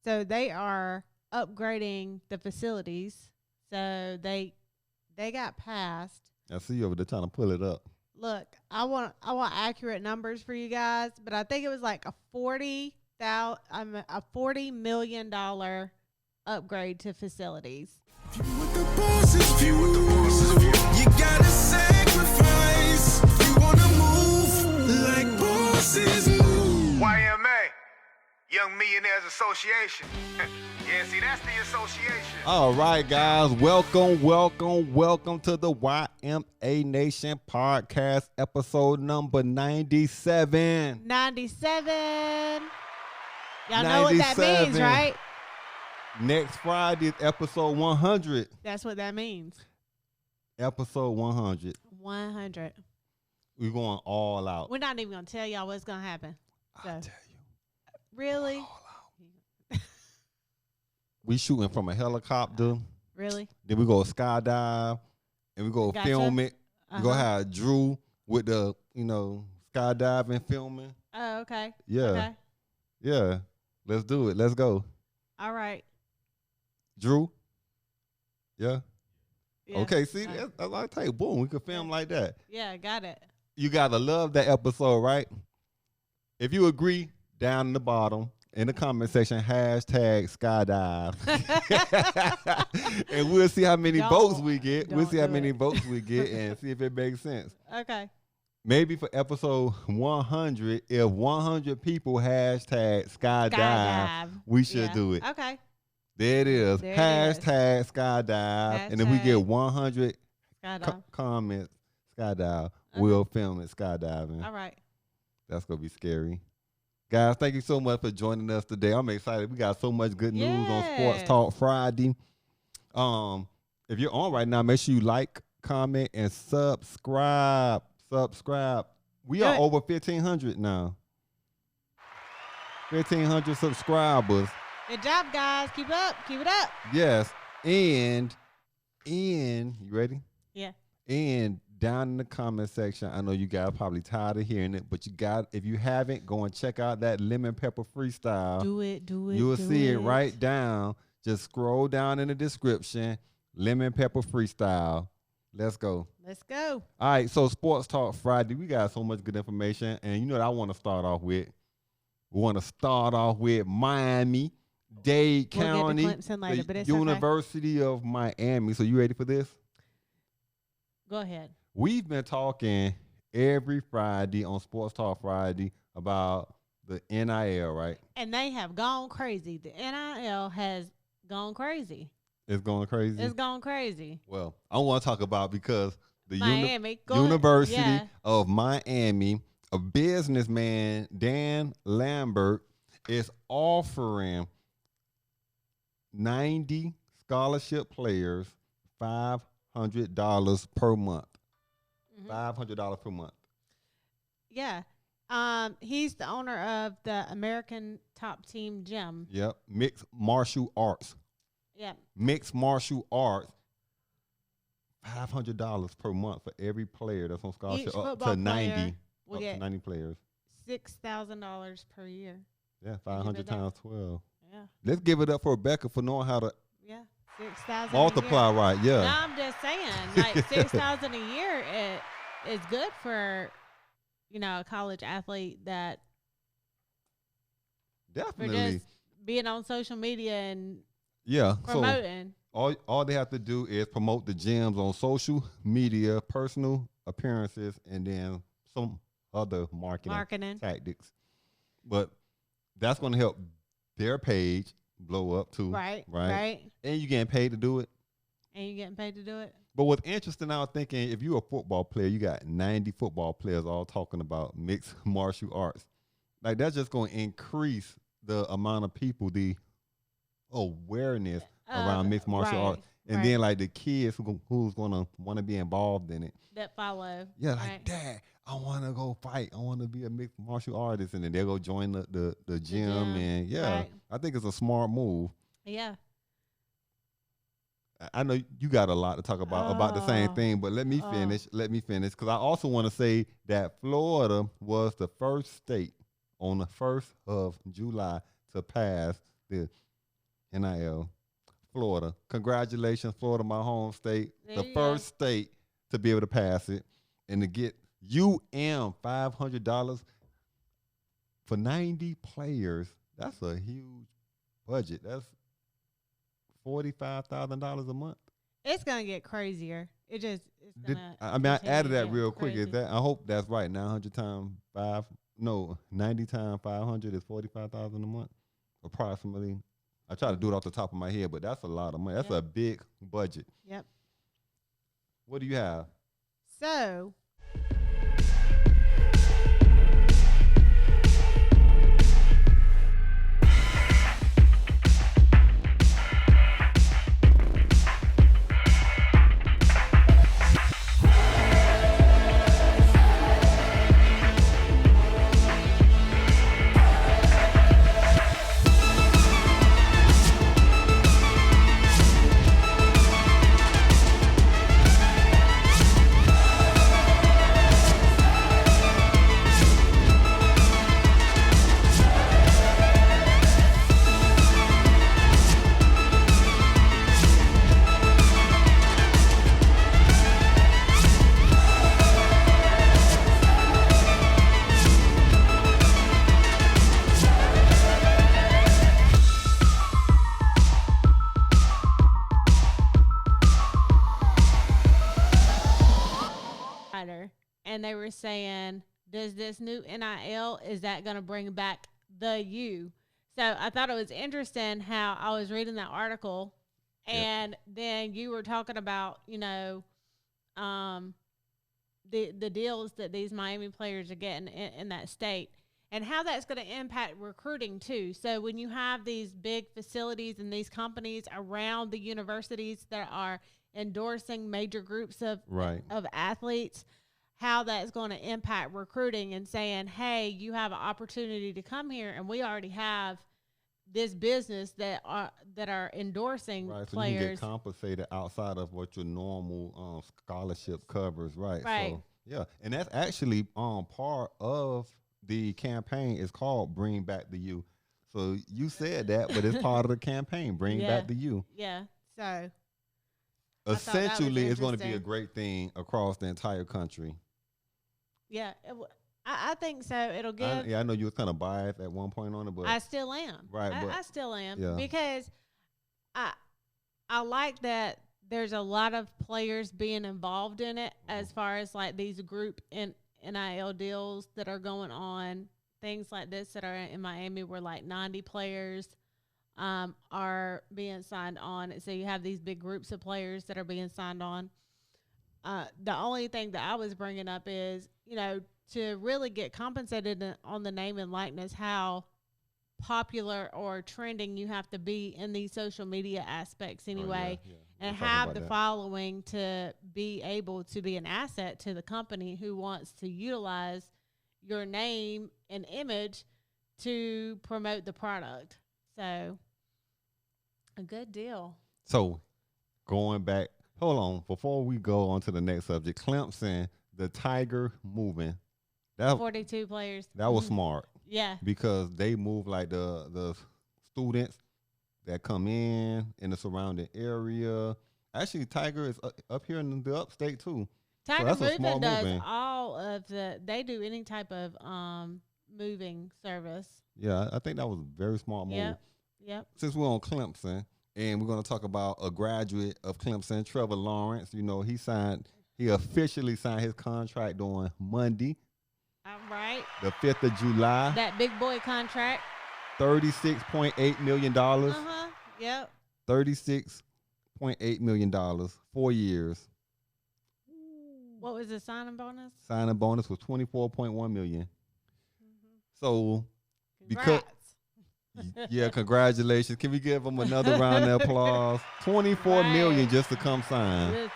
So they are upgrading the facilities. So they got passed. I see you over there trying to pull it up. Look, I want accurate numbers for you guys, but I think it was like a $40 million upgrade to facilities. You gotta sacrifice. You wanna move like bosses move. YMA, Young Millionaires Association. Yeah, see, that's the association. All right, guys. Welcome to the YMANation podcast, episode number 97. 97. Y'all know what that means, right? Next Friday is episode 100. That's what that means. Episode 100. 100. We're going all out. We're not even going to tell y'all what's going to happen. So. I'll tell you. Really? All out. We shooting from a helicopter. Really? Then we go skydive. And we go film it. We go have Drew with the, skydiving filming. Oh, okay. Yeah. Okay. Yeah. Let's do it. Let's go. All right. Drew? Yeah? Yeah. Okay, see, that's I tell you, boom, we can film like that. Yeah, got it. You got to love that episode, right? If you agree, down in the bottom, in the comment section, hashtag skydive. And we'll see how many votes we get. We'll see how many votes we get and see if it makes sense. Okay. Maybe for episode 100, if 100 people hashtag skydive, we should do it. Okay. There it is. There Hashtag skydive. And if we get 100 comments, skydive, we'll film it skydiving. All right. That's going to be scary. Guys, thank you so much for joining us today. I'm excited. We got so much good news on Sports Talk Friday. If you're on right now, make sure you like, comment, and subscribe. We are over 1,500 now. 1,500 subscribers. Good job, guys. Keep it up. Yes. And you ready? Yeah. And down in the comment section, I know you guys are probably tired of hearing it, but if you haven't, go and check out that lemon pepper freestyle. Do it. You'll see it right down. Just scroll down in the description. Lemon pepper freestyle. Let's go. All right, so Sports Talk Friday, we got so much good information. And you know what I want to start off with? We want to start off with Miami-Dade County, get to Clemson later, but it's University of Miami. So you ready for this? Go ahead. We've been talking every Friday on Sports Talk Friday about the NIL, right? And they have gone crazy. The NIL has gone crazy. It's going crazy? It's gone crazy. Well, I want to talk about because the Miami, University of Miami, a businessman, Dan Lambert, is offering 90 scholarship players $500 per month. $500 per month. Yeah. He's the owner of the American Top Team Gym. Yep. Mixed martial arts. Yeah. Mixed martial arts. $500 per month for every player that's on scholarship. Up to 90. We'll get 90 players. $6,000 per year. Yeah, 500 times 12. Yeah. Let's give it up for Rebecca for knowing how to 6,000 multiply right. Yeah. No, I'm just saying, like 6,000 a year is good for a college athlete that definitely for just being on social media and promoting. So all they have to do is promote the gyms on social media, personal appearances, and then some other marketing tactics. But that's going to help their page blow up too. Right. And you getting paid to do it. But what's interesting, I was thinking, if you're a football player, you got 90 football players all talking about mixed martial arts. Like, that's just going to increase the amount of people, the awareness around mixed martial arts. And then, like, the kids who's going to want to be involved in it. That follow. Yeah, like, Dad, I want to go fight. I want to be a mixed martial artist. And then they'll go join the gym. And, I think it's a smart move. Yeah. I know you got a lot to talk about the same thing, but let me finish. Because I also want to say that Florida was the first state on the 1st of July to pass the NIL. Florida. Congratulations, Florida, my home state. There the you first state to be able to pass it and to get $500 for 90 players. That's a huge budget. That's $45,000 a month. It's gonna get crazier. It's gonna. I added that real quick. Crazy. I hope that's right. 900 times 5. No, 90 times 500 is 45,000 a month, approximately. I try to do it off the top of my head, but that's a lot of money. That's a big budget. Yep. What do you have? So. And they were saying, does this new NIL, is that going to bring back the U? So I thought it was interesting how I was reading that article and then you were talking about, the deals that these Miami players are getting in that state and how that's going to impact recruiting too. So when you have these big facilities and these companies around the universities that are endorsing major groups of athletes, how that's going to impact recruiting and saying, hey, you have an opportunity to come here and we already have this business that are endorsing players. So you can get compensated outside of what your normal scholarship covers, right? Right. So, yeah, and that's actually part of the campaign. Is called Bring Back the U. So you said that, but it's part of the campaign, Bring Back the U. Yeah, so. Essentially, it's going to be a great thing across the entire country. Yeah, I think so. It'll give. I know you were kind of biased at one point on it, but I still am. Right, I still am because I like that there's a lot of players being involved in it as far as like these group NIL deals that are going on, things like this that are in Miami where like 90 players are being signed on. So you have these big groups of players that are being signed on. The only thing that I was bringing up is, to really get compensated on the name and likeness, how popular or trending you have to be in these social media aspects anyway, and have the following to be able to be an asset to the company who wants to utilize your name and image to promote the product. So a good deal. So going back, hold on, before we go on to the next subject, Clemson, the Tiger movement. That 42 players. That was smart. Yeah. Because they move like the students that come in the surrounding area. Actually, Tiger is up here in the upstate too. Tiger Movement does all of they do any type of moving service. Yeah, I think that was a very smart move. Yep. Since we're on Clemson, and we're going to talk about a graduate of Clemson, Trevor Lawrence. He officially signed his contract on Monday. All right. The 5th of July. That big boy contract. $36.8 million. Yep. $36.8 million, 4 years. What was the signing bonus? Signing bonus was $24.1 million. So, because congratulations. Can we give him another round of applause? $24 million just to come sign.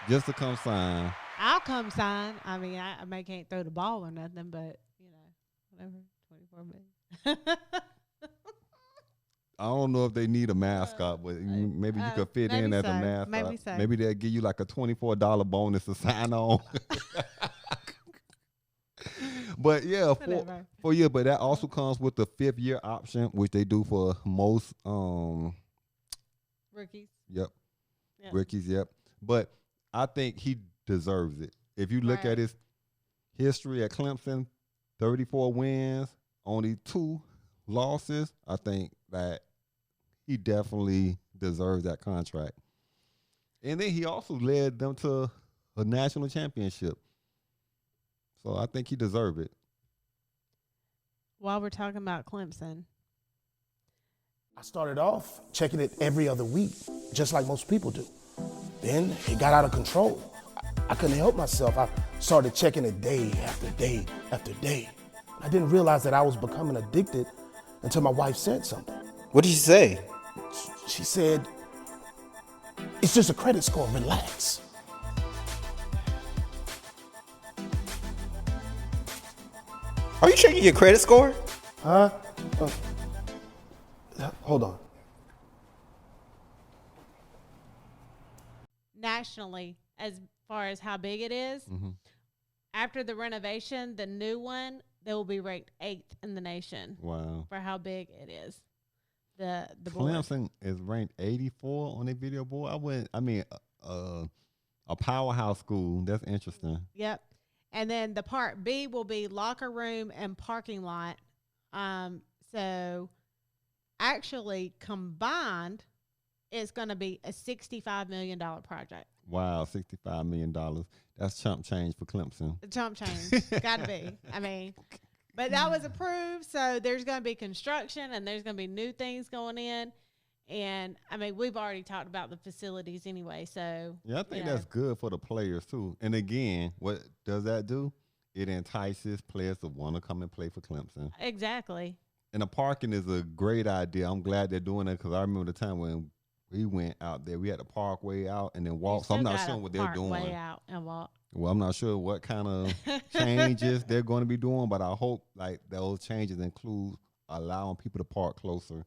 Just to come sign. I'll come sign. I mean, I can't throw the ball or nothing, but whatever. 24 million. I don't know if they need a mascot, but maybe you could fit in as a mascot. Maybe so. Maybe they'll give you like a $24 bonus to sign on. But but that also comes with the 5th year option, which they do for most Rookies. Yep. Rookies, yep. But I think he deserves it. If you look at his history at Clemson, 34 wins, only 2 losses, I think that he definitely deserves that contract. And then he also led them to a national championship. So I think he deserves it. While we're talking about Clemson, I started off checking it every other week, just like most people do. Then it got out of control. I couldn't help myself. I started checking it day after day after day. I didn't realize that I was becoming addicted until my wife said something. What did she say? She said, "It's just a credit score, relax." Are you checking your credit score? Huh? Hold on. nationally, as far as how big it is, after the renovation, the new one, they will be ranked 8th in the nation. Wow. For how big it is. The Clemson is ranked 84 on their video board. A powerhouse school. That's interesting. Yep. And then the part B will be locker room and parking lot. So actually combined, it's going to be a $65 million project. Wow, $65 million. That's chump change for Clemson. Chump change. Got to be. I mean, but that was approved. So there's going to be construction and there's going to be new things going in. And, I mean, we've already talked about the facilities anyway. So, yeah, I think that's good for the players, too. And, again, what does that do? It entices players to want to come and play for Clemson. Exactly. And the parking is a great idea. I'm glad they're doing it because I remember the time when we went out there. We had to park way out and then walk. So I'm not sure what they're doing. Way out and walk. Well, I'm not sure what kind of changes they're going to be doing, but I hope like those changes include allowing people to park closer.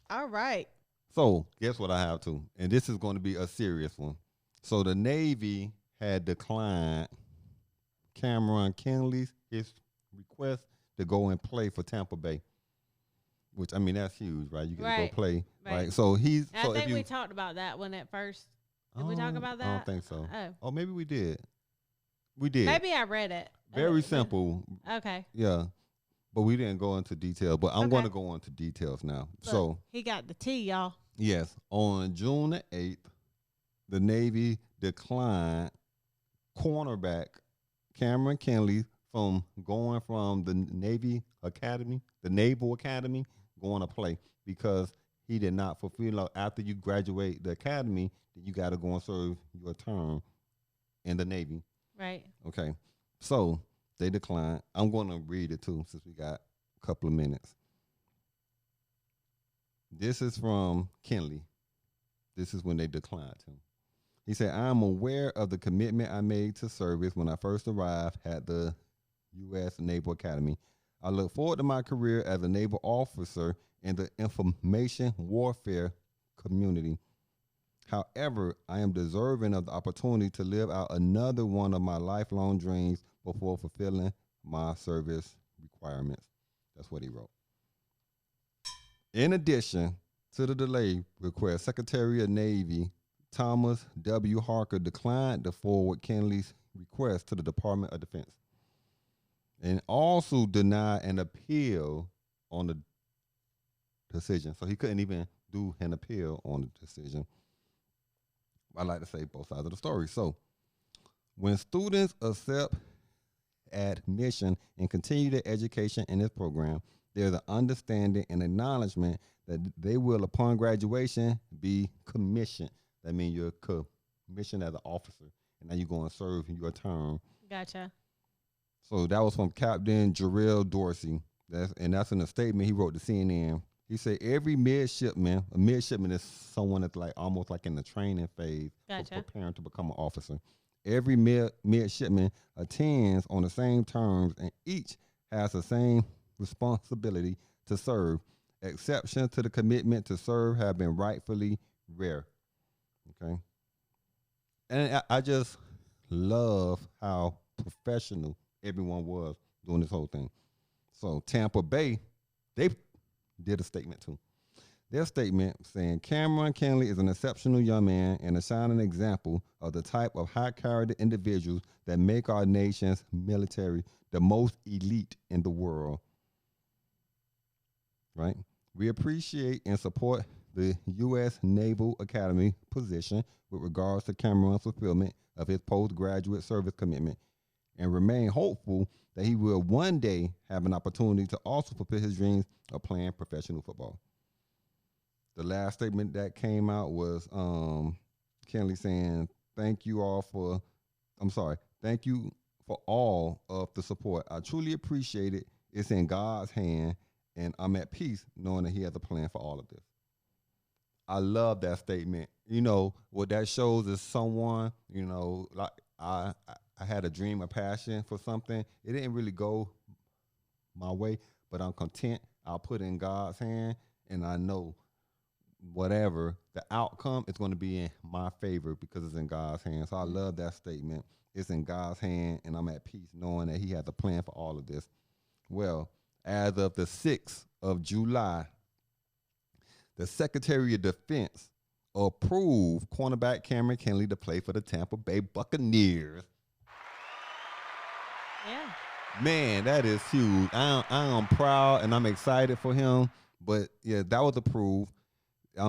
All right. So guess what I have to? And this is going to be a serious one. So the Navy had declined Cameron Kinley's his request to go and play for Tampa Bay. Which, I mean, that's huge, right? You get to go play. Right. So he's. And so I think we talked about that when it first. Did we talk about that? I don't think so. Oh, maybe we did. We did. Maybe I read it. Very simple. Okay. Yeah. But we didn't go into detail. But I'm going to go into details now. Look, so he got the tea, y'all. Yes. On June the 8th, the Navy declined cornerback Cameron Kinley from going from the Navy Academy, the Naval Academy, going to play because he did not fulfill. After you graduate the academy, you got to go and serve your term in the Navy. Right. Okay. So they declined. I'm going to read it too since we got a couple of minutes. This is from Kinley. This is when they declined him. He said, I am aware of the commitment I made to service when I first arrived at the U.S. Naval Academy. I look forward to my career as a naval officer in the information warfare community. However, I am deserving of the opportunity to live out another one of my lifelong dreams before fulfilling my service requirements. That's what he wrote. In addition to the delay request, Secretary of Navy Thomas W. Harker declined to forward Kinley's request to the Department of Defense and also denied an appeal on the decision. So he couldn't even do an appeal on the decision. I like to say both sides of the story. So when students accept admission and continue their education in this program, there's an understanding and acknowledgement that they will, upon graduation, be commissioned. That means you're commissioned as an officer, and now you're going to serve your term. Gotcha. So that was from Captain Jarrell Dorsey. That's in a statement he wrote to CNN. He said every midshipman, a midshipman is someone that's like almost like in the training phase, preparing to become an officer. Every midshipman attends on the same terms, and each has the same responsibility to serve. Exceptions to the commitment to serve have been rightfully rare. Okay. And I just love how professional everyone was doing this whole thing. So Tampa Bay, they did a statement too. their statement saying Cameron Kinley is an exceptional young man and a shining example of the type of high-character individuals that make our nation's military the most elite in the world. Right? We appreciate and support the U.S. Naval Academy position with regards to Cameron's fulfillment of his postgraduate service commitment and remain hopeful that he will one day have an opportunity to also fulfill his dreams of playing professional football. The last statement that came out was Kinley saying, thank you for all of the support. I truly appreciate it. It's in God's hand, and I'm at peace knowing that he has a plan for all of this. I love that statement. You know, what that shows is someone, you know, like I had a dream, a passion for something. It didn't really go my way, but I'm content. I'll put it in God's hand, and I know whatever the outcome is going to be in my favor because it's in God's hand. So I love that statement. It's in God's hand, and I'm at peace knowing that he has a plan for all of this. Well, as of the 6th of July, the Secretary of Defense approved cornerback Cameron Kinley to play for the Tampa Bay Buccaneers. Yeah. Man, that is huge. I am proud and I'm excited for him. But, yeah, that was approved.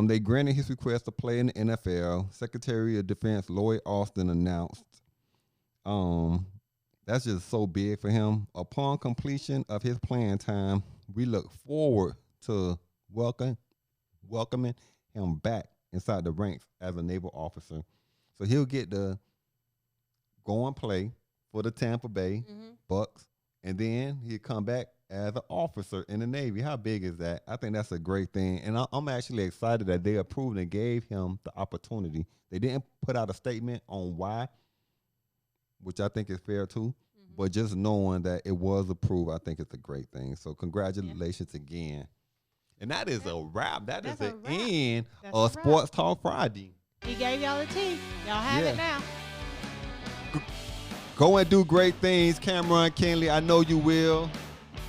They granted his request to play in the NFL. Secretary of Defense Lloyd Austin announced. That's just so big for him. Upon completion of his playing time, we look forward to welcoming him back inside the ranks as a naval officer. So he'll get to go and play for the Tampa Bay Bucks, and then he'll come back as an officer in the Navy. How big is that? I think that's a great thing, and I'm actually excited that they approved and gave him the opportunity. They didn't put out a statement on why, which I think is fair too, but just knowing that it was approved, I think it's a great thing. So congratulations again. And that is a wrap. That's the end of Sports Talk Friday. He gave y'all the tea. Y'all have it now. Go and do great things, Cameron Kinley. I know you will.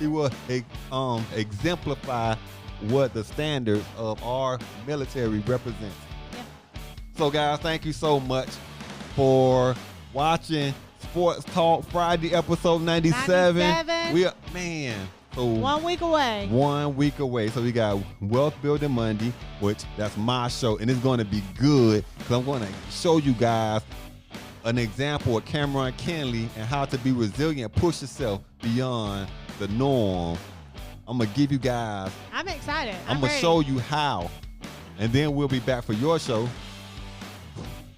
He will exemplify what the standards of our military represents. Yeah. So, guys, thank you so much for watching Sports Talk Friday, episode 97. We are, man. So 1 week away. 1 week away. So we got Wealth Building Monday, which that's my show, and it's going to be good because I'm going to show you guys an example of Cameron Kinley and how to be resilient, push yourself beyond the norm. I'm going to give you guys. I'm excited. I'm going to show you how, and then we'll be back for your show.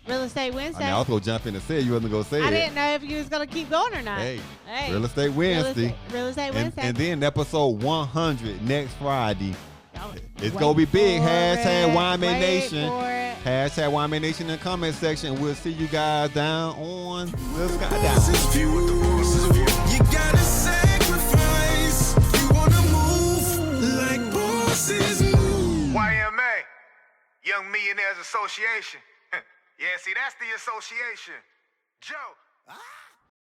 Real Estate Wednesday. I was going to jump in and say it. You wasn't going to say it. I didn't know if you was going to keep going or not. Hey. Real Estate Wednesday. Real Estate Wednesday. And then episode 100 next Friday. It's going to be big. Hashtag YMANation. Hashtag YMANation in the comment section. We'll see you guys down on the Sky. You gotta sacrifice. You wanna move like bosses move. YMA, Young Millionaires Association. Yeah, see, that's the association. Joe.